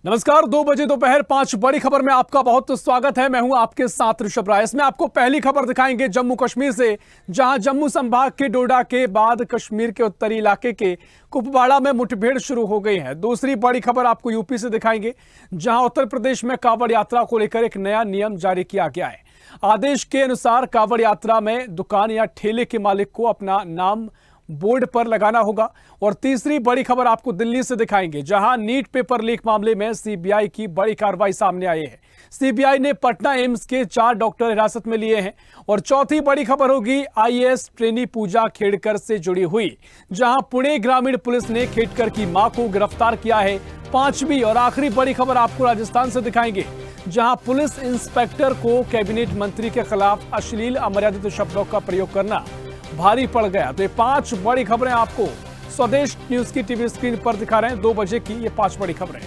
नमस्कार। 2 बजे दोपहर 5 बड़ी खबर में आपका बहुत स्वागत है। मैं हूं आपके साथ ऋषभ राय। इसमें आपको पहली खबर दिखाएंगे जम्मू कश्मीर से, जहां जम्मू संभाग के डोडा के बाद कश्मीर के उत्तरी इलाके के कुपवाड़ा में मुठभेड़ शुरू हो गई है। दूसरी बड़ी खबर आपको यूपी से दिखाएंगे, जहां उत्तर प्रदेश में कांवड़ यात्रा को लेकर एक नया नियम जारी किया गया है। आदेश के अनुसार कांवड़ यात्रा में दुकान या ठेले के मालिक को अपना नाम बोर्ड पर लगाना होगा। और तीसरी बड़ी खबर आपको दिल्ली से दिखाएंगे, जहां नीट पेपर लीक मामले में सीबीआई की बड़ी कार्रवाई सामने आई है। सीबीआई ने पटना एम्स के 4 डॉक्टर हिरासत में लिए हैं। और चौथी बड़ी खबर होगी आईएएस ट्रेनी पूजा खेड़कर से जुड़ी हुई, जहां पुणे ग्रामीण पुलिस ने खेड़कर की मां को गिरफ्तार किया है। पांचवी और आखिरी बड़ी खबर आपको राजस्थान से दिखाएंगे, जहां पुलिस इंस्पेक्टर को कैबिनेट मंत्री के खिलाफ अश्लील अमर्यादित शब्दों का प्रयोग करना भारी पड़ गया। तो ये 5 बड़ी खबरें आपको स्वदेश न्यूज की टीवी स्क्रीन पर दिखा रहे हैं। 2 बजे की ये 5 बड़ी खबरें।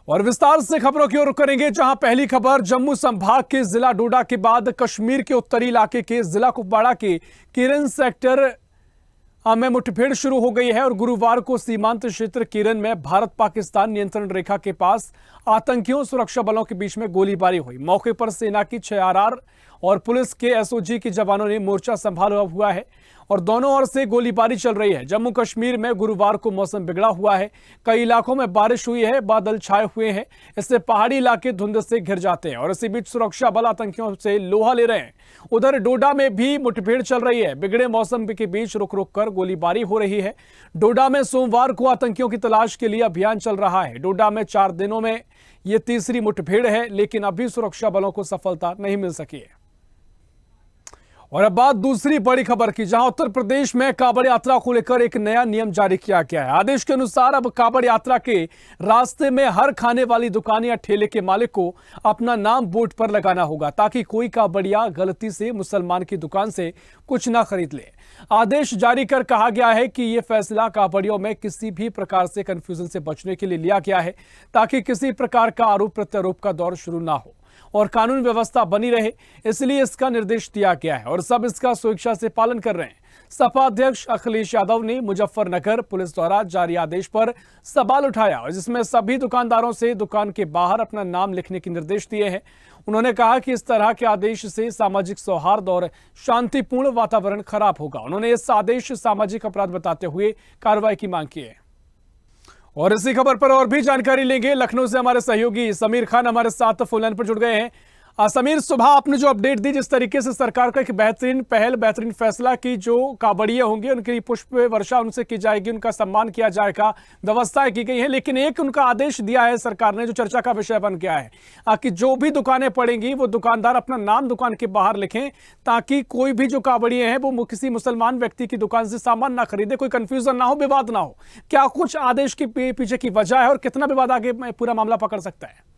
और विस्तार से खबरों की ओर रुख करेंगे, जहां पहली खबर जम्मू संभाग के जिला डोडा के बाद कश्मीर के उत्तरी इलाके के जिला कुपवाड़ा के किरण सेक्टर में मुठभेड़ शुरू हो गई है। और गुरुवार को सीमांत क्षेत्र किरण में भारत पाकिस्तान नियंत्रण रेखा के पास आतंकियों सुरक्षा बलों के बीच में गोलीबारी हुई। मौके पर सेना की 6 आरआर और पुलिस के एसओजी के जवानों ने मोर्चा संभाला हुआ है और दोनों ओर से गोलीबारी चल रही है। जम्मू कश्मीर में गुरुवार को मौसम बिगड़ा हुआ है। कई इलाकों में बारिश हुई है, बादल छाए हुए हैं। इससे पहाड़ी इलाके धुंध से घिर जाते हैं और इसी बीच सुरक्षा बल आतंकियों से लोहा ले रहे हैं। उधर डोडा में भी मुठभेड़ चल रही है। बिगड़े मौसम के बीच रुक रुक कर गोलीबारी हो रही है। डोडा में सोमवार को आतंकियों की तलाश के लिए अभियान चल रहा है। डोडा में 4 दिनों में यह तीसरी मुठभेड़ है, लेकिन अभी सुरक्षा बलों को सफलता नहीं मिल सकी है। और अब बात दूसरी बड़ी खबर की, जहां उत्तर प्रदेश में कांवड़ यात्रा को लेकर एक नया नियम जारी किया गया है। आदेश के अनुसार अब कांवड़ यात्रा के रास्ते में हर खाने वाली दुकान या ठेले के मालिक को अपना नाम बोर्ड पर लगाना होगा, ताकि कोई कांवड़िया गलती से मुसलमान की दुकान से कुछ ना खरीद ले। आदेश जारी कर कहा गया है कि यह फैसला कांवड़ियों में किसी भी प्रकार से कंफ्यूजन से बचने के लिए लिया गया है, ताकि किसी प्रकार का आरोप प्रत्यारोप का दौर शुरू ना हो और कानून व्यवस्था बनी रहे। इसलिए इसका निर्देश दिया गया है और सब इसका स्वेच्छा से पालन कर रहे हैं। सपा अध्यक्ष अखिलेश यादव ने मुजफ्फरनगर पुलिस द्वारा जारी आदेश पर सवाल उठाया और जिसमें सभी दुकानदारों से दुकान के बाहर अपना नाम लिखने के निर्देश दिए हैं। उन्होंने कहा कि इस तरह के आदेश से सामाजिक सौहार्द और शांतिपूर्ण वातावरण खराब होगा। उन्होंने इस आदेश सामाजिक अपराध बताते हुए कार्रवाई की मांग की है। और इसी खबर पर और भी जानकारी लेंगे। लखनऊ से हमारे सहयोगी समीर खान हमारे साथ फोन लाइन पर जुड़ गए हैं। समीर, सुबह आपने जो अपडेट दी, जिस तरीके से सरकार का एक बेहतरीन पहल, बेहतरीन फैसला की जो कांवड़िये होंगे उनकी पुष्प वर्षा उनसे की जाएगी, उनका सम्मान किया जाएगा, व्यवस्थाएं की गई है। लेकिन एक उनका आदेश दिया है सरकार ने, जो चर्चा का विषय बन गया है कि जो भी दुकानें पड़ेंगी वो दुकानदार अपना नाम दुकान के बाहर लिखें, ताकि कोई भी जो कांवड़िये हैं वो किसी मुसलमान व्यक्ति की दुकान से सामान ना खरीदे, कोई कंफ्यूजन ना हो, विवाद ना हो। क्या कुछ आदेश के पीछे की वजह है और कितना विवाद आगे पूरा मामला पकड़ सकता है?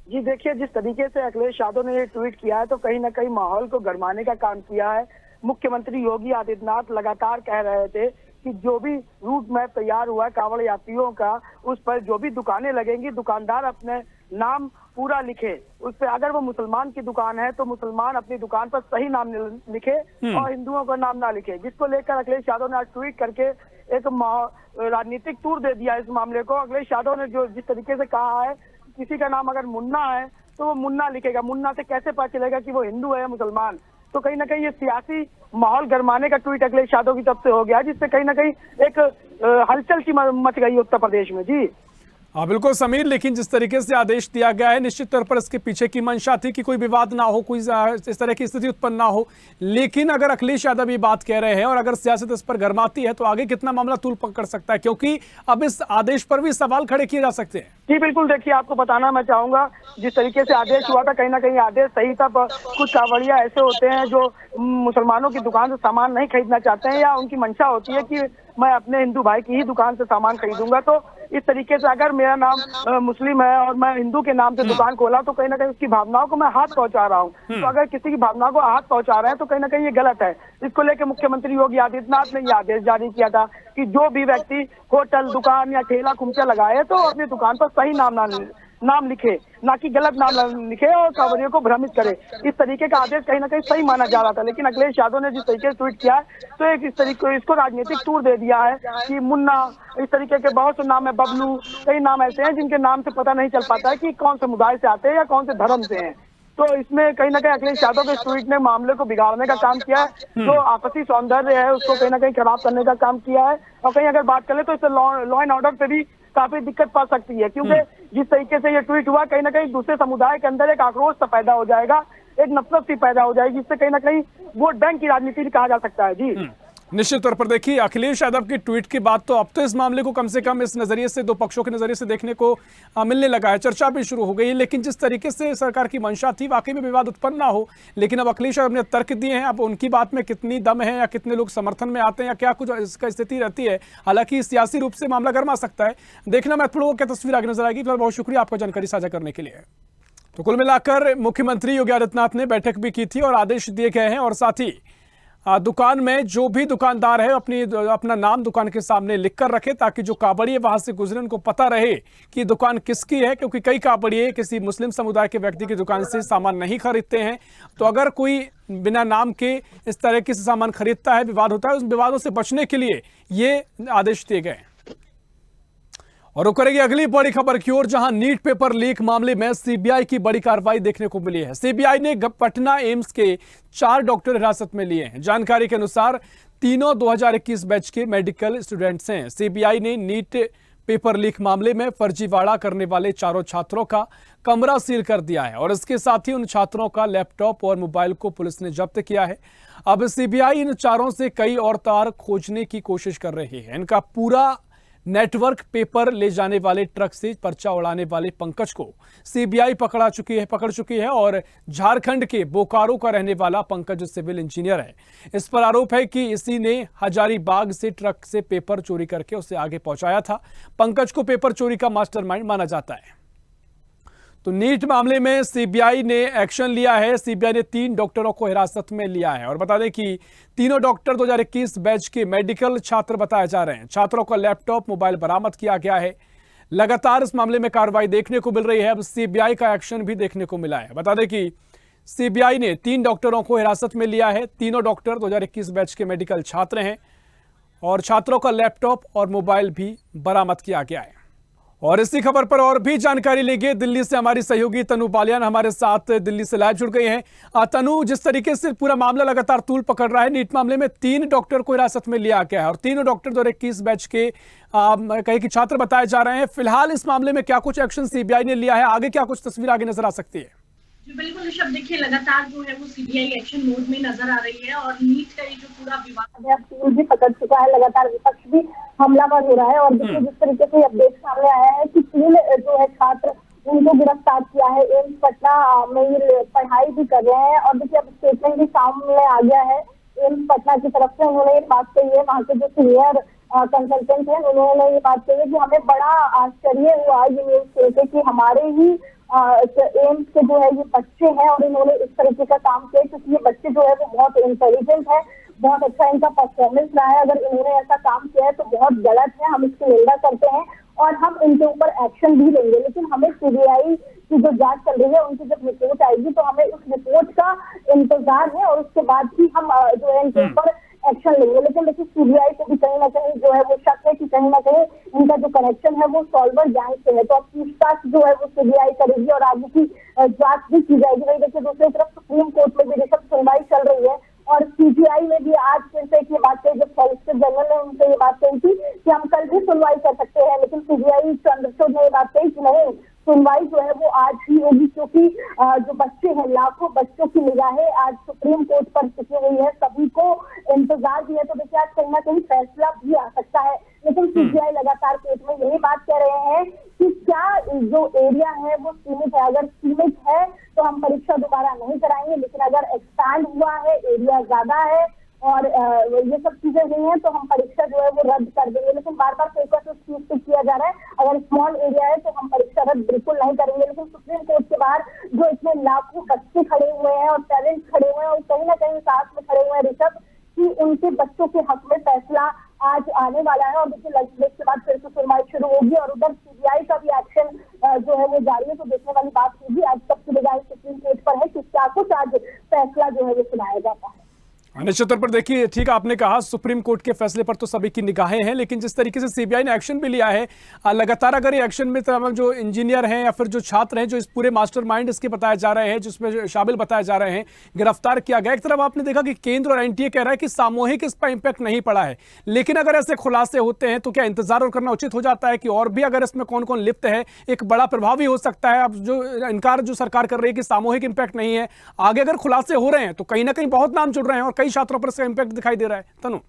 जी देखिए, जिस तरीके से अखिलेश यादव ने ये ट्वीट किया है तो कहीं ना कहीं माहौल को गरमाने का काम किया है। मुख्यमंत्री योगी आदित्यनाथ लगातार कह रहे थे कि जो भी रूट मैप तैयार हुआ है कांवड़ यात्रियों का, उस पर जो भी दुकानें लगेंगी दुकानदार अपने नाम पूरा लिखे। उस पर अगर वो मुसलमान की दुकान है तो मुसलमान अपनी दुकान पर सही नाम लिखे और हिंदुओं का नाम ना लिखे, जिसको लेकर अखिलेश यादव ने आज ट्वीट करके एक राजनीतिक तूर दे दिया इस मामले को। अखिलेश यादव ने जो जिस तरीके से कहा है, किसी का नाम अगर मुन्ना है तो वो मुन्ना लिखेगा, मुन्ना से कैसे पता चलेगा कि वो हिंदू है या मुसलमान। तो कहीं ना कहीं ये सियासी माहौल गरमाने का ट्वीट अखिलेश यादव की तरफ से हो गया, जिससे कहीं ना कहीं एक हलचल सी मच गई उत्तर प्रदेश में। जी हाँ बिल्कुल समीर, लेकिन जिस तरीके से आदेश दिया गया है, निश्चित तौर पर इसके पीछे की मंशा थी कि कोई विवाद ना हो, कोई इस तरह की स्थिति उत्पन्न ना हो। लेकिन अगर अखिलेश यादव ये बात कह रहे हैं और अगर सियासत इस पर गरमाती है तो आगे कितना मामला तूल पकड़ सकता है, क्योंकि अब इस आदेश पर भी सवाल खड़े किए जा सकते हैं। जी बिल्कुल, देखिए आपको बताना मैं चाहूंगा, जिस तरीके से आदेश हुआ था कहीं ना कहीं आदेश सही था, पर कुछ कांवड़िया ऐसे होते हैं जो मुसलमानों की दुकान से सामान नहीं खरीदना चाहते हैं, या उनकी मंशा होती है कि मैं अपने हिंदू भाई की ही दुकान से सामान खरीदूंगा। तो इस तरीके से अगर मेरा नाम मुस्लिम है और मैं हिंदू के नाम से दुकान खोला तो कहीं ना कहीं उसकी भावनाओं को मैं हाथ पहुंचा रहा हूं। तो अगर किसी की भावनाओं को हाथ पहुंचा रहे हैं तो कहीं ना कहीं ये गलत है। इसको लेकर मुख्यमंत्री योगी आदित्यनाथ ने ये आदेश जारी किया था कि जो भी व्यक्ति होटल, दुकान या ठेला कुमचा लगाए तो अपनी दुकान पर सही नाम ना नाम लिखे, ना कि गलत नाम लिखे और कांवरियों को भ्रमित करे। इस तरीके का आदेश कहीं ना कहीं सही माना जा रहा था, लेकिन अखिलेश यादव ने जिस तरीके से ट्वीट किया है तो एक इस तरीके इसको राजनीतिक टूर दे दिया है कि मुन्ना, इस तरीके के बहुत से नाम है, बबलू, कई नाम ऐसे हैं जिनके नाम से पता नहीं चल पाता है कि कौन समुदाय से आते हैं या कौन से धर्म से हैं। तो इसमें कहीं ना कहीं अखिलेश यादव के ट्वीट ने मामले को बिगाड़ने का काम किया है, जो आपसी सौंदर्य है उसको कहीं ना कहीं खराब करने का काम किया है। और कहीं अगर बात करें तो इससे लॉ एंड ऑर्डर पे भी काफी दिक्कत पड़ सकती है, क्योंकि जिस तरीके से ये ट्वीट हुआ कहीं ना कहीं दूसरे समुदाय के अंदर एक आक्रोश सा पैदा हो जाएगा, एक नफरत सी पैदा हो जाएगी, जिससे कहीं ना कहीं वोट बैंक की राजनीति भी कहा जा सकता है। जी निश्चित तौर पर देखिए, अखिलेश यादव की ट्वीट के बाद तो अब तो इस मामले को कम से कम इस नजरिए से, दो पक्षों के नजरिए से देखने को मिलने लगा है, चर्चा भी शुरू हो गई है। लेकिन जिस तरीके से सरकार की मंशा थी वाकई में विवाद उत्पन्न ना हो, लेकिन अब अखिलेश यादव ने तर्क दिए हैं। अब उनकी बात में कितनी दम है या कितने लोग समर्थन में आते हैं या क्या कुछ इसका स्थिति रहती है, हालांकि सियासी रूप से मामला गर्मा सकता है, देखना महत्वपूर्ण होगा। क्या तस्वीर आगे नजर आएगी। फिलहाल बहुत शुक्रिया आपका जानकारी साझा करने के लिए। तो कुल मिलाकर मुख्यमंत्री योगी आदित्यनाथ ने बैठक भी की थी और आदेश दिए गए हैं, और साथ ही दुकान में जो भी दुकानदार है अपना नाम दुकान के सामने लिखकर रखे, ताकि जो कांवड़िए वहां से गुजरे उनको पता रहे कि दुकान किसकी है, क्योंकि कई कांवड़िए किसी मुस्लिम समुदाय के व्यक्ति की दुकान से सामान नहीं खरीदते हैं। तो अगर कोई बिना नाम के इस तरह के सामान खरीदता है, विवाद होता है, उस विवादों से बचने के लिए ये आदेश दिए गए। और रुक करेगी अगली बड़ी खबर की ओर, जहां नीट पेपर लीक मामले में सीबीआई की बड़ी कार्रवाई देखने को मिली है। सीबीआई ने पटना एम्स के 4 डॉक्टर हिरासत में लिए हैं। जानकारी के अनुसार तीनों 2021 बैच के मेडिकल स्टूडेंट्स हैं। सीबीआई ने नीट पेपर लीक मामले में फर्जीवाड़ा करने वाले चारों छात्रों का कमरा सील कर दिया है, और इसके साथ ही उन छात्रों का लैपटॉप और मोबाइल को पुलिस ने जब्त किया है। अब सीबीआई इन चारों से कई और तार खोजने की कोशिश कर रही है। इनका पूरा नेटवर्क पेपर ले जाने वाले ट्रक से पर्चा उड़ाने वाले पंकज को सीबीआई पकड़ चुकी है और झारखंड के बोकारो का रहने वाला पंकज सिविल इंजीनियर है। इस पर आरोप है कि इसी ने हजारीबाग से ट्रक से पेपर चोरी करके उसे आगे पहुंचाया था। पंकज को पेपर चोरी का मास्टरमाइंड माना जाता है। तो नीट मामले में सीबीआई ने एक्शन लिया है। सीबीआई ने 3 डॉक्टरों को हिरासत में लिया है, और बता दें कि तीनों डॉक्टर 2021 बैच के मेडिकल छात्र बताए जा रहे हैं। छात्रों का लैपटॉप, मोबाइल बरामद किया गया है। लगातार इस मामले में कार्रवाई देखने को मिल रही है। अब सीबीआई का एक्शन भी देखने को मिला है। बता दें कि सीबीआई ने 3 डॉक्टरों को हिरासत में लिया है। तीनों डॉक्टर 2021 बैच के मेडिकल छात्र हैं, और छात्रों का लैपटॉप और मोबाइल भी बरामद किया गया है। और इसी खबर पर और भी जानकारी लेंगे। दिल्ली से हमारी सहयोगी तनु बालियान हमारे साथ दिल्ली से लाइव जुड़ गई हैं। तनु, जिस तरीके से पूरा मामला लगातार तूल पकड़ रहा है, नीट मामले में 3 डॉक्टर को हिरासत में लिया गया है, और तीनों डॉक्टर 2021 बैच के कहीं के छात्र बताए जा रहे हैं। फिलहाल इस मामले में क्या कुछ एक्शन सीबीआई ने लिया है, आगे क्या कुछ तस्वीर आगे नजर आ सकती है? जी बिल्कुल ऋषभ, देखिए लगातार जो है वो सीबीआई एक्शन मोड में नजर आ रही है, और नीट का ये जो पूरा विवाद है अब भी पकड़ चुका है, लगातार विपक्ष भी हमलावर हो रहा है। और देखिए जिस तरीके से अपडेट सामने आया है कि 3 जो है छात्र उनको गिरफ्तार किया है। एम्स पटना में ये पढ़ाई भी कर रहे हैं, और देखिए अब स्टेटमेंट भी सामने आ गया है एम्स पटना की तरफ से। उन्होंने ये बात कही है, वहाँ के जो सीनियर कंसल्टेंट है उन्होंने ये बात कही है कि हमें बड़ा आश्चर्य हुआ ये न्यूज सुनकर कि हमारे ही एम्स के जो है ये बच्चे हैं और इन्होंने इस तरीके का काम किया, क्योंकि ये बच्चे जो है वो बहुत इंटेलिजेंट है, बहुत अच्छा इनका परफॉर्मेंस रहा है। अगर इन्होंने ऐसा काम किया है तो बहुत गलत है, हम इसकी निंदा करते हैं और हम इनके ऊपर एक्शन भी लेंगे। लेकिन हमें सीबीआई की जो जांच चल रही है उनकी जब रिपोर्ट आएगी तो हमें उस रिपोर्ट का इंतजार है, और उसके बाद ही हम जो है इनके ऊपर एक्शन लेंगे। लेकिन देखिए सीबीआई को भी कहीं ना कहीं जो है वो शक है कि कहीं ना कहीं इनका जो कनेक्शन है वो सॉल्वर गैंग से है। तो अब पूछताछ जो है वो सीबीआई करेगी और आगे की जांच भी की जाएगी। वही देखिए दूसरी तरफ सुप्रीम कोर्ट में भी ऋषभ सुनवाई चल रही है, और सीबीआई ने भी आज फिर से ये बात कही, जब सॉलिसिटर जनरल ने उनसे ये बात कही थी कि हम कल भी सुनवाई कर सकते हैं, लेकिन सीबीआई चंद्रचूड़ ने ये बात कही कि नहीं, सुनवाई जो है वो आज ही होगी, क्योंकि जो बच्चे हैं, लाखों बच्चों की निगाहें आज सुप्रीम कोर्ट पर टिकी हुई है, सभी को इंतजार भी है। तो देखिए आज कहीं ना कहीं फैसला भी आ सकता है। लेकिन सीबीआई लगातार कोर्ट में यही बात कह रहे हैं कि क्या जो एरिया है वो सीमित है, अगर सीमित है तो हम परीक्षा दोबारा नहीं कराएंगे, लेकिन अगर एक्सपैंड हुआ है, एरिया ज्यादा है और ये सब चीजें नहीं है तो हम परीक्षा जो है वो रद्द कर देंगे। लेकिन बार बार फोकस उस चीज पे किया जा रहा है, अगर स्मॉल एरिया है तो हम परीक्षा रद्द बिल्कुल नहीं करेंगे। लेकिन सुप्रीम कोर्ट के बाहर जो इतने लाखों बच्चे खड़े हुए हैं और पेरेंट्स खड़े हुए हैं, और कहीं ना कहीं साथ में खड़े हुए हैं ऋषभ, कि उनके बच्चों के हक में फैसला आज आने वाला है। और देखिए लगभग के बाद फिर से सुनवाई शुरू होगी, और उधर सीबीआई का भी एक्शन जो है वो जारी है, तो देखने वाली बात होगी आज कब की बजाय सुप्रीम कोर्ट पर है कि क्या कुछ आज फैसला जो है वो सुनाया जाता है। निश्चित तौर पर देखिए, ठीक आपने कहा, सुप्रीम कोर्ट के फैसले पर तो सभी की निगाहें हैं, लेकिन जिस तरीके से सीबीआई ने एक्शन भी लिया है, लगातार अगर ये एक्शन में तमाम जो इंजीनियर हैं या फिर जो छात्र हैं जो इस पूरे मास्टरमाइंड इसके बताए जा रहे हैं, जिसमें शामिल बताए जा रहे हैं, गिरफ्तार किया गया। एक तरफ आपने देखा कि केंद्र और एनटीए कह रहा है कि सामूहिक इस पर इंपैक्ट नहीं पड़ा है, लेकिन अगर ऐसे खुलासे होते हैं तो क्या इंतजार और करना उचित हो जाता है कि और भी अगर इसमें कौन कौन लिप्त है, एक बड़ा प्रभाव भी हो सकता है। अब जो इनकार जो सरकार कर रही है कि सामूहिक इंपैक्ट नहीं है, आगे अगर खुलासे हो रहे हैं तो कहीं ना कहीं बहुत नाम जुड़ रहे हैं और कई छात्रों पर इसका इंपैक्ट दिखाई दे रहा है। तनु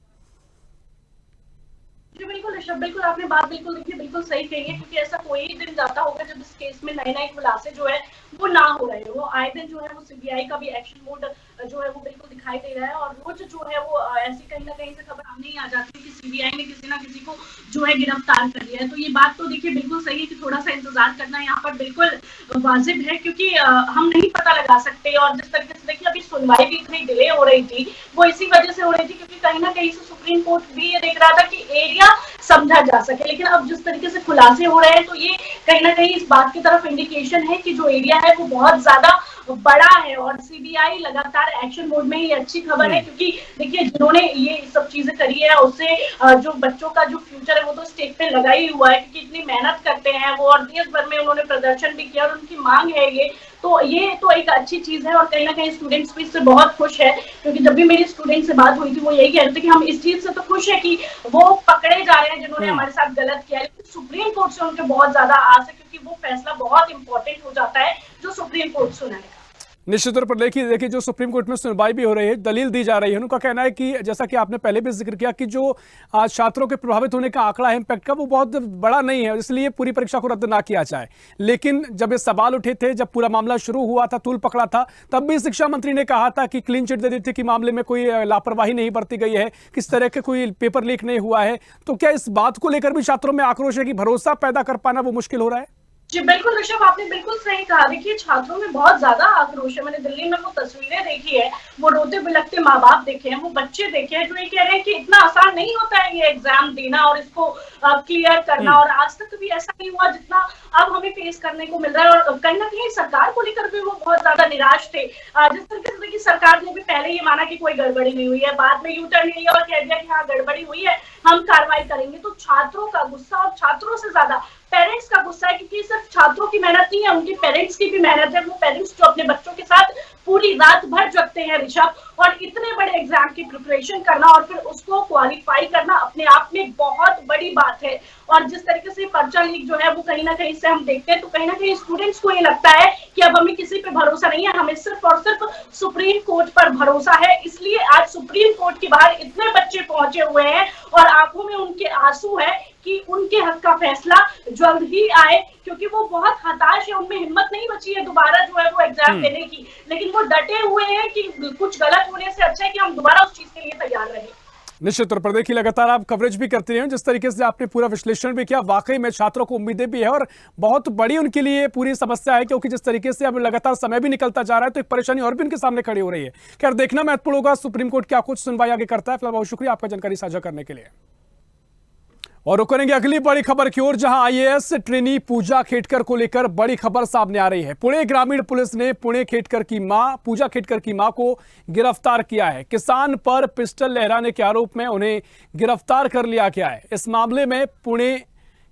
जी बिल्कुल ऋषभ, बिल्कुल आपने बात बिल्कुल देखिए बिल्कुल सही कही है, क्योंकि ऐसा कोई दिन जाता होगा जब इस केस में नए नए खुलासे जो है वो ना हो रहे हो। आए दिन जो है वो सीबीआई का भी एक्शन मोड जो है वो बिल्कुल दिखाई दे रहा है, और रोज जो है वो ऐसी कहीं ना कहीं से खबर सामने ही आ जाती है कि सीबीआई ने किसी ना किसी को जो है गिरफ्तार कर लिया है। तो ये बात तो देखिए बिल्कुल सही है कि थोड़ा सा इंतजार करना यहाँ पर बिल्कुल वाजिब है, क्योंकि हम नहीं पता लगा सकते। और जिस तरीके से देखिए अभी सुनवाई भी इतनी डिले हो रही थी, वो इसी वजह से हो रही थी क्योंकि कहीं ना कहीं से सुप्रीम कोर्ट भी ये देख रहा था कि एरिया समझा जा सके। लेकिन अब जिस तरीके से खुलासे हो रहे हैं तो ये कहीं ना कहीं इस बात की तरफ इंडिकेशन है कि जो एरिया है वो बहुत ज्यादा बड़ा है, और सीबीआई लगातार एक्शन मोड में। ये अच्छी खबर है, क्योंकि देखिए जिन्होंने ये सब चीजें करी है उससे जो बच्चों का जो फ्यूचर है वो तो स्टेक पे लगा ही हुआ है, क्योंकि इतनी मेहनत करते हैं वो, और देश भर में उन्होंने प्रदर्शन भी किया और उनकी मांग है ये तो एक अच्छी चीज है। और कहीं ना कहीं स्टूडेंट्स भी इससे बहुत खुश है, क्योंकि जब भी मेरी स्टूडेंट से बात हुई थी वो यही कह रहे थे कि हम इस चीज से तो खुश है कि वो पकड़े जा रहे हैं जिन्होंने हमारे साथ गलत किया है, लेकिन सुप्रीम कोर्ट से उनके बहुत ज्यादा आस है, क्योंकि वो फैसला बहुत इंपॉर्टेंट हो जाता है जो सुप्रीम कोर्ट सुनाएगा। निश्चित तौर पर देखिए जो सुप्रीम कोर्ट में सुनवाई भी हो रही है, दलील दी जा रही है, उनका कहना है कि जैसा कि आपने पहले भी जिक्र किया कि जो छात्रों के प्रभावित होने का आंकड़ा है इम्पैक्ट का, वो बहुत बड़ा नहीं है, इसलिए पूरी परीक्षा को रद्द ना किया जाए। लेकिन जब ये सवाल उठे थे, जब पूरा मामला शुरू हुआ था, तूल पकड़ा था, तब भी शिक्षा मंत्री ने कहा था कि क्लीन चिट दे दी थी कि मामले में कोई लापरवाही नहीं बरती गई है, किस तरह के कोई पेपर लीक नहीं हुआ है। तो क्या इस बात को लेकर भी छात्रों में आक्रोश है कि भरोसा पैदा कर पाना वो मुश्किल हो रहा है? जी बिल्कुल ऋषभ, आपने बिल्कुल सही कहा। देखिए छात्रों में बहुत ज्यादा आक्रोश है। मैंने दिल्ली में वो तस्वीरें देखी है, वो रोते बिलखते माँ बाप देखे हैं, वो बच्चे देखे हैं जो ये कह रहे हैं कि इतना आसान नहीं होता है ये एग्जाम देना और इसको क्लियर करना, और आज तक भी ऐसा नहीं हुआ जितना अब हमें फेस करने को मिल रहा है। और कहीं ना कहीं सरकार को लेकर भी वो बहुत ज्यादा निराश थे। जिस तरीके से देखिए सरकार ने भी पहले ये माना कि कोई गड़बड़ी नहीं हुई है, बाद में यू टर्न लिया और कह दिया कि हाँ गड़बड़ी हुई है, हम कार्रवाई करेंगे। तो छात्रों का गुस्सा, और छात्रों से ज्यादा पेरेंट्स का गुस्सा है, क्योंकि सिर्फ छात्रों की मेहनत नहीं है, उनके पेरेंट्स की भी मेहनत है। वो पेरेंट्स जो अपने बच्चों के साथ पूरी रात भर जगते हैं ऋषभ, और इतने बड़े एग्जाम की प्रिपरेशन करना और फिर उसको क्वालिफाई करना अपने आप में बहुत बड़ी बात है। और जिस तरीके से पर्चा लीक जो है वो कहीं ना कहीं से हम देखते हैं, तो कहीं ना कहीं स्टूडेंट्स को ये लगता है कि अब हमें किसी पे भरोसा नहीं है, हमें सिर्फ और सिर्फ सुप्रीम कोर्ट पर भरोसा है। इसलिए आज सुप्रीम कोर्ट के बाहर इतने बच्चे पहुंचे हुए हैं और आंखों में उनके आंसू है कि उनके हक का फैसला जल्द ही आए, क्योंकि वो बहुत हताश है, उनमें हिम्मत नहीं बची है दोबारा जो है वो एग्जाम देने की। लेकिन वो डटे हुए हैं कि कुछ गलत होने से अच्छा है कि हम दोबारा उस चीज के लिए तैयार रहे। निश्चित तौर पर देखिए लगातार आप कवरेज भी करते हैं, जिस तरीके से आपने पूरा विश्लेषण भी किया, वाकई में छात्रों को उम्मीदें भी है और बहुत बड़ी उनके लिए पूरी समस्या है, क्योंकि जिस तरीके से अब लगातार समय भी निकलता जा रहा है तो एक परेशानी और भी उनके सामने खड़ी हो रही है। खैर देखना महत्वपूर्ण होगा सुप्रीम कोर्ट क्या कुछ सुनवाई आगे करता है। फिलहाल बहुत शुक्रिया आपका जानकारी साझा करने के लिए। और रुक करेंगे अगली बड़ी खबर की ओर, जहां आईएएस ट्रेनी पूजा खेडकर को लेकर बड़ी खबर सामने आ रही है। पुणे ग्रामीण पुलिस ने पुणे खेडकर की मां पूजा खेडकर की मां को गिरफ्तार किया है। किसान पर पिस्टल लहराने के आरोप में उन्हें गिरफ्तार कर लिया गया है। इस मामले में पुणे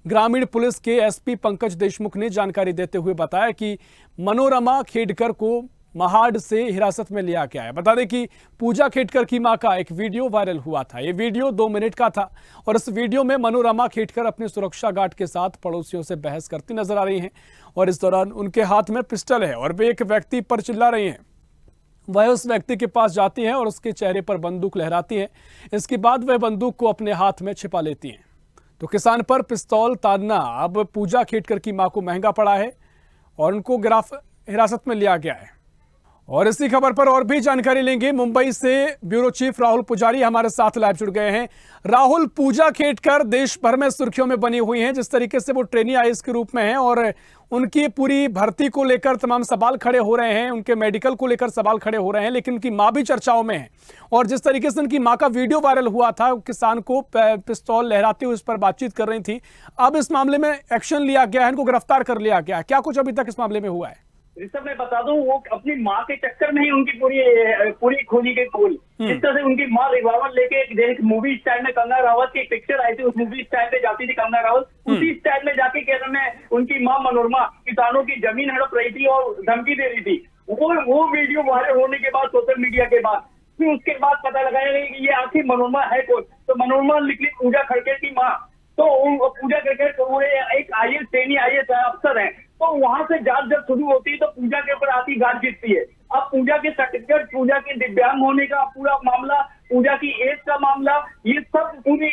ग्रामीण पुलिस के एसपी पंकज देशमुख ने जानकारी देते हुए बताया कि मनोरमा खेडकर को महाड से हिरासत में लिया गया है। बता दें कि पूजा खेडकर की मां का एक वीडियो वायरल हुआ था। ये वीडियो 2 मिनट का था और इस वीडियो में मनोरमा खेडकर अपने सुरक्षा गार्ड के साथ पड़ोसियों से बहस करती नजर आ रही हैं और इस दौरान उनके हाथ में पिस्टल है और वे एक व्यक्ति पर चिल्ला रही हैं। वह उस व्यक्ति के पास जाती हैं और उसके चेहरे पर बंदूक लहराती हैं। इसके बाद वह बंदूक को अपने हाथ में छिपा लेती हैं। तो किसान पर पिस्तौल तानना अब पूजा खेडकर की मां को महंगा पड़ा है और उनको हिरासत में लिया गया है। और इसी खबर पर और भी जानकारी लेंगे। मुंबई से ब्यूरो चीफ राहुल पुजारी हमारे साथ लाइव जुड़ गए हैं। राहुल, पूजा खेड़कर देश भर में सुर्खियों में बनी हुई हैं, जिस तरीके से वो ट्रेनी आईएएस के रूप में हैं और उनकी पूरी भर्ती को लेकर तमाम सवाल खड़े हो रहे हैं, उनके मेडिकल को लेकर सवाल खड़े हो रहे हैं, लेकिन उनकी मां भी चर्चाओं में है। और जिस तरीके से उनकी मां का वीडियो वायरल हुआ था, किसान को पिस्तौल लहराते हुए उस पर बातचीत कर रही थी, अब इस मामले में एक्शन लिया गया है, इनको गिरफ्तार कर लिया गया है। क्या कुछ अभी तक इस मामले में हुआ है? ऋषभ, मैं बता दूं, वो अपनी माँ के चक्कर में ही उनकी पूरी खोली गई पोल। जिस तरह से उनकी माँ रिवॉल्वर लेके एक मूवी स्टाइल में कंगना रावत की एक पिक्चर आई थी, उस मूवी स्टाइल में जाती थी कंगना रावत, उसी स्टाइल में जाके केरल में उनकी माँ मनोरमा किसानों की जमीन हड़प रही थी और धमकी दे रही थी। वो वीडियो वायरल होने के बाद सोशल मीडिया के बाद फिर उसके बाद पता लगाया गया कि ये आखिर मनोरमा है कौन। तो मनोरमा निकली पूजा खड़गे की माँ। तो पूजा खड़गे वो एक आईएएस ट्रेनी आईएएस अफसर है। तो वहां से जांच जब शुरू होती है तो पूजा के ऊपर आती गाज गिरती है। अब पूजा के सर्टिफिकेट, पूजा के दिव्यांग होने का पूरा मामला, पूजा की एज का मामला, ये सब पूरी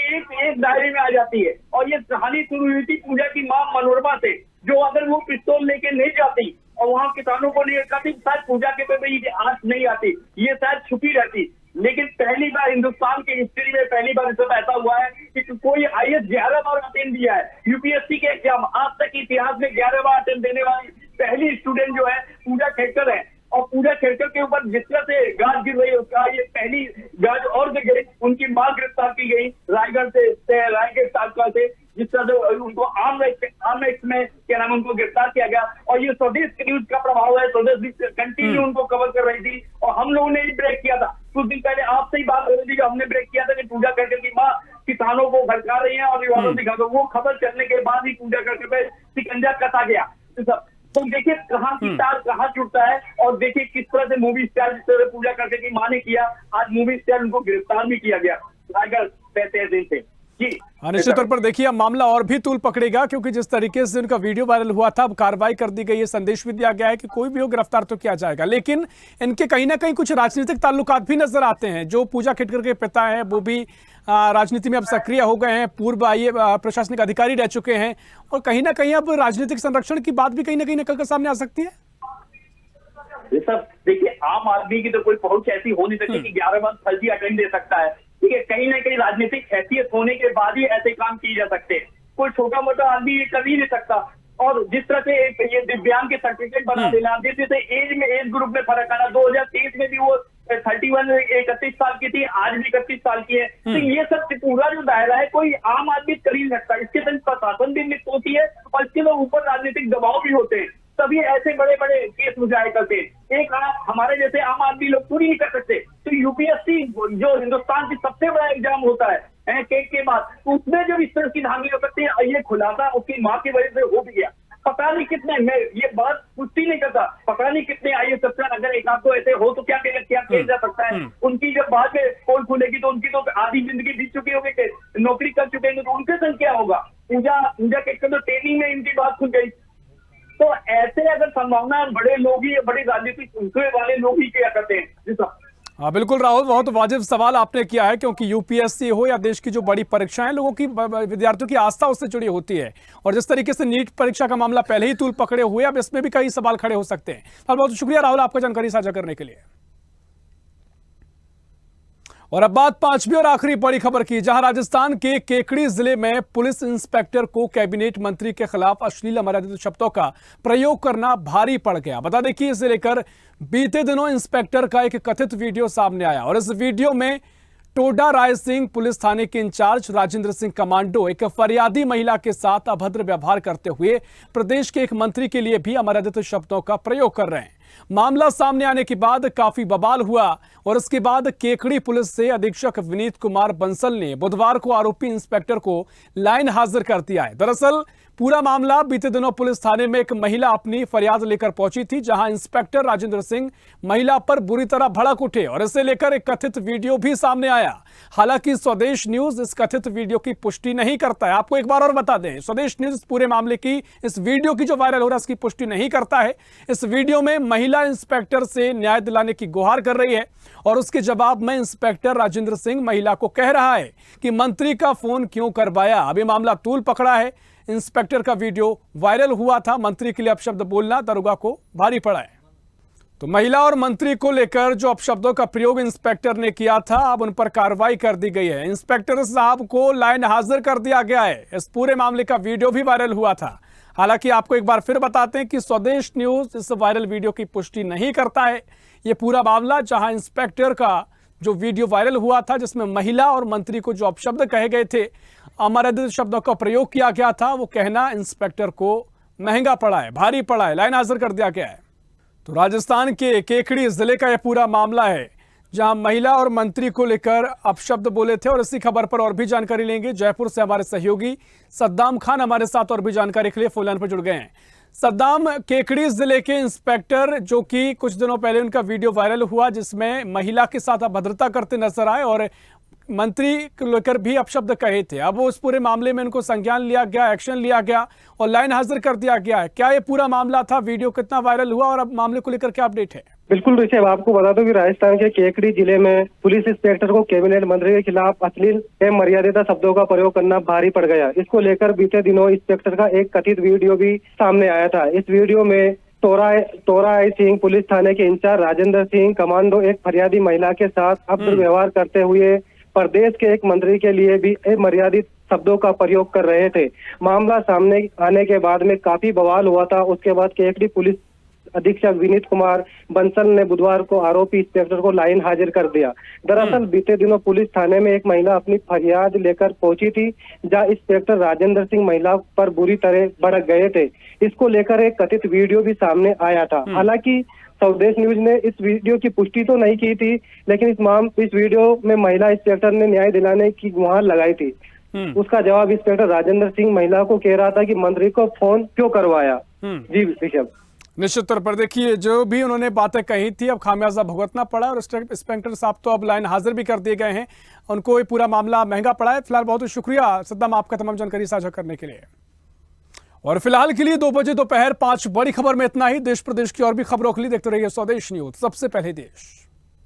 एक दायरे में आ जाती है। और ये कहानी शुरू हुई थी पूजा की मां मनोरमा से, जो अगर वो पिस्तौल लेके नहीं जाती और वहां किसानों को नहीं करती, शायद पूजा के पे ये आंच नहीं आती, ये शायद छुपी रहती। लेकिन पहली बार हिंदुस्तान की हिस्ट्री में पहली बार सब ऐसा हुआ है कि कोई आईएएस 11 बार अटेंड दिया है यूपीएससी के एग्जाम। आज तक इतिहास में 11 बार अटेंड देने वाली पहली स्टूडेंट जो है पूजा खेड़कर है। और पूजा खेड़कर के ऊपर जिस तरह से गाज गिर रही है, उसका ये पहली गाज और गिर। उनकी मां गिरफ्तार की गई रायगढ़ तालुका से, जिस तरह से उनको आर्म एक्ट में क्या नाम उनको गिरफ्तार किया गया। और ये स्वदेश न्यूज का प्रभाव है, स्वदेश कंटिन्यू उनको कवर कर रही थी और हम लोगों ने ब्रेक किया था। कुछ दिन पहले आपसे ही बात हो रही थी कि हमने ब्रेक किया था कि पूजा खेड़कर की मां किसानों को भड़का रही है और रिवॉल्वर दिखा दो। वो खबर चलने के बाद ही पूजा खेड़कर पे शिकंजा कसा गया। तो देखिए कहाँ की तार कहाँ जुड़ता है। और देखिए किस तरह से मूवी स्टार, जिस तरह पूजा करके की मां ने किया, आज मूवी स्टार उनको गिरफ्तार भी किया गया रायगढ़ 35 दिन से। निश्चित तौर पर देखिए अब मामला और भी तूल पकड़ेगा, क्योंकि जिस तरीके से उनका वीडियो वायरल हुआ था, अब कार्रवाई कर दी गई है, संदेश भी दिया गया है कि कोई भी हो गिरफ्तार तो किया जाएगा। लेकिन इनके कहीं ना कहीं कुछ राजनीतिक ताल्लुकात भी नजर आते हैं। जो पूजा खेड़कर के पिता हैं वो भी राजनीति में अब सक्रिय हो गए हैं, पूर्व प्रशासनिक अधिकारी रह चुके हैं, और कहीं ना कहीं अब राजनीतिक संरक्षण की बात भी कहीं ना कहीं निकल कर सामने आ सकती है। ये सब देखिए, आम आदमी की तो कोई पहुंच ऐसी हो नहीं सकती कि 11 बार फर्जी अटेंड दे सकता है। ठीक है, कहीं ना कहीं राजनीतिक हैसियत होने के बाद ही ऐसे काम किए जा सकते हैं। कोई छोटा मोटा आदमी ये कर ही नहीं सकता। और जिस तरह से ये दिव्यांग के सर्टिफिकेट बना देना, जिस तरह एज ग्रुप में फर्क आना, 2023 में भी वो 31 साल की थी, आज भी 31 साल की है। तो ये सब पूरा जो दायरा है कोई आम आदमी कर ही नहीं सकता। इसके तहत प्रशासन भी लिप्त होती है और इसके तो ऊपर राजनीतिक दबाव भी होते हैं, तभी ऐसे बड़े बड़े केस मुझाए करते हैं। एक हमारे जैसे आम आदमी लोग पूरी नहीं कर सकते। तो यूपीएससी जो हिंदुस्तान की सबसे बड़ा एग्जाम होता है टेट के बाद, उसमें जब इस तरह की धांधली हो सकती है, ये खुलासा उसकी माँ की वजह से हो भी गया। पता नहीं कितने, मैं ये बात पुष्टि नहीं करता, पता नहीं कितने आईएएस अफसर अगर एक आध तो ऐसे हो तो क्या किया जा सकता है। उनकी जब बाद में पोल खुलेगी तो उनकी तो आधी जिंदगी बीत चुकी होगी, नौकरी कर चुके हैं, तो उनके संग क्या होगा। पूजा खेड़कर तो ट्रेनिंग में इनकी बात खुल गई। तो ऐसे अगर संभावना बड़े लोग ही, बड़े राजनीतिक वाले लोग ही क्या करते हैं। हाँ बिल्कुल राहुल, बहुत वाजिब सवाल आपने किया है, क्योंकि यूपीएससी हो या देश की जो बड़ी परीक्षाएं, लोगों की, विद्यार्थियों की आस्था उससे जुड़ी होती है। और जिस तरीके से नीट परीक्षा का मामला पहले ही तूल पकड़े हुए, अब इसमें भी कई सवाल खड़े हो सकते हैं। बहुत बहुत शुक्रिया राहुल आपका जानकारी साझा करने के लिए। और अब बात पांचवी और आखिरी बड़ी खबर की, जहां राजस्थान के केकड़ी जिले में पुलिस इंस्पेक्टर को कैबिनेट मंत्री के खिलाफ अश्लील अमर्यादित शब्दों का प्रयोग करना भारी पड़ गया। बता दें कि इसे लेकर बीते दिनों इंस्पेक्टर का एक कथित वीडियो सामने आया और इस वीडियो में टोडा राय सिंह पुलिस थाने के इंचार्ज राजेंद्र सिंह कमांडो एक फरियादी महिला के साथ अभद्र व्यवहार करते हुए प्रदेश के एक मंत्री के लिए भी अमर्यादित शब्दों का प्रयोग कर रहे हैं। मामला सामने आने के बाद काफी बवाल हुआ और इसके बाद केकड़ी पुलिस से अधीक्षक विनीत कुमार बंसल ने बुधवार को आरोपी इंस्पेक्टर को लाइन हाजिर कर दिया है। दरअसल पूरा मामला बीते दिनों पुलिस थाने में एक महिला अपनी फरियाद लेकर पहुंची थी, जहां इंस्पेक्टर राजेंद्र सिंह महिला पर बुरी तरह भड़क उठे और इसे लेकर एक कथित वीडियो भी सामने आया। हालांकि स्वदेश न्यूज इस कथित वीडियो की पुष्टि नहीं करता है। आपको एक बार और बता दें, स्वदेश न्यूज इस पूरे मामले की, इस वीडियो की जो वायरल हो रहा है, इसकी पुष्टि नहीं करता है। इस वीडियो में महिला इंस्पेक्टर से न्याय दिलाने की गुहार कर रही है और उसके जवाब में इंस्पेक्टर राजेंद्र सिंह महिला को कह रहा है कि मंत्री का फोन क्यों करवाया। अभी मामला तूल पकड़ा है। इंस्पेक्टर का वीडियो वायरल हुआ था। मंत्री के लिए अपशब्द बोलना दरोगा को भारी पड़ा है। तो महिला और मंत्री को लेकर जो अपशब्दों का प्रयोग इंस्पेक्टर ने किया था, अब उन पर कार्रवाई कर दी गई है। इंस्पेक्टर साहब को लाइन हाजिर कर दिया गया है। इस पूरे मामले का वीडियो भी वायरल हुआ था। हालांकि आपको एक बार फिर बताते हैं कि स्वदेश न्यूज इस वायरल वीडियो की पुष्टि नहीं करता है। ये पूरा मामला जहां इंस्पेक्टर का जो वीडियो वायरल हुआ था, जिसमें महिला और मंत्री को जो अपशब्द कहे गए थे, अमर्यादित शब्दों का प्रयोग किया गया था, वो कहना इंस्पेक्टर को महंगा पड़ा है, भारी पड़ा है, लाइन हाजिर कर दिया गया है। तो राजस्थान के केकड़ी जिले का यह पूरा मामला है, जहां महिला और मंत्री को लेकर अपशब्द बोले थे। और इसी खबर पर और भी जानकारी लेंगे। जयपुर से हमारे सहयोगी सद्दाम खान हमारे साथ और भी जानकारी के लिए फोन लाइन पर जुड़ गए हैं। सद्दाम, केकड़ी जिले के इंस्पेक्टर जो कि कुछ दिनों पहले उनका वीडियो वायरल हुआ, जिसमें महिला के साथ अभद्रता करते नजर आए और मंत्री को लेकर भी अपशब्द कहे थे, अब उस पूरे मामले में उनको संज्ञान लिया गया, एक्शन लिया गया और लाइन हाजिर कर दिया गया है। क्या ये पूरा मामला था? वीडियो कितना वायरल हुआ और अब मामले को लेकर क्या अपडेट है? बिल्कुल ऋषभ, आपको बता दूं कि राजस्थान के केकड़ी जिले में पुलिस इंस्पेक्टर को कैबिनेट मंत्री के खिलाफ अश्लील एवं मर्यादित शब्दों का प्रयोग करना भारी पड़ गया। इसको लेकर बीते दिनों इंस्पेक्टर का एक कथित वीडियो भी सामने आया था। इस वीडियो में तोरा सिंह पुलिस थाने के इंचार्ज राजेंद्र सिंह कमांडो एक फरियादी महिला के साथ अभद्र व्यवहार करते हुए प्रदेश के एक मंत्री के लिए भी अमर्यादित शब्दों का प्रयोग कर रहे थे। मामला सामने आने के बाद में काफी बवाल हुआ था। उसके बाद केकड़ी पुलिस अधीक्षक विनीत कुमार बंसल ने बुधवार को आरोपी इंस्पेक्टर को लाइन हाजिर कर दिया। दरअसल बीते दिनों पुलिस थाने में एक महिला अपनी फरियाद लेकर पहुंची थी, जहां इंस्पेक्टर राजेंद्र सिंह महिला पर बुरी तरह भड़क गए थे। इसको लेकर एक कथित वीडियो भी सामने आया था। हालांकि स्वदेश न्यूज ने इस वीडियो की पुष्टि तो नहीं की थी, लेकिन इस वीडियो में महिला इंस्पेक्टर ने न्याय दिलाने की गुहार लगाई थी। उसका जवाब इंस्पेक्टर राजेंद्र सिंह महिला को कह रहा था कि मंत्री को फोन क्यों करवाया। जी ऋषभ, निश्चित तौर पर देखिए, जो भी उन्होंने बातें कही थी अब खामियाजा भुगतना पड़ा और इंस्पेक्टर साहब तो अब लाइन हाजिर भी कर दिए गए हैं। उनको ये पूरा मामला महंगा पड़ा है। फिलहाल बहुत शुक्रिया सद्दाम आपका तमाम जानकारी साझा करने के लिए। और फिलहाल के लिए 2 बजे दोपहर 5 बड़ी खबर में इतना ही। देश प्रदेश की और भी खबरों के लिए देखते रहिए स्वदेश न्यूज, सबसे पहले देश।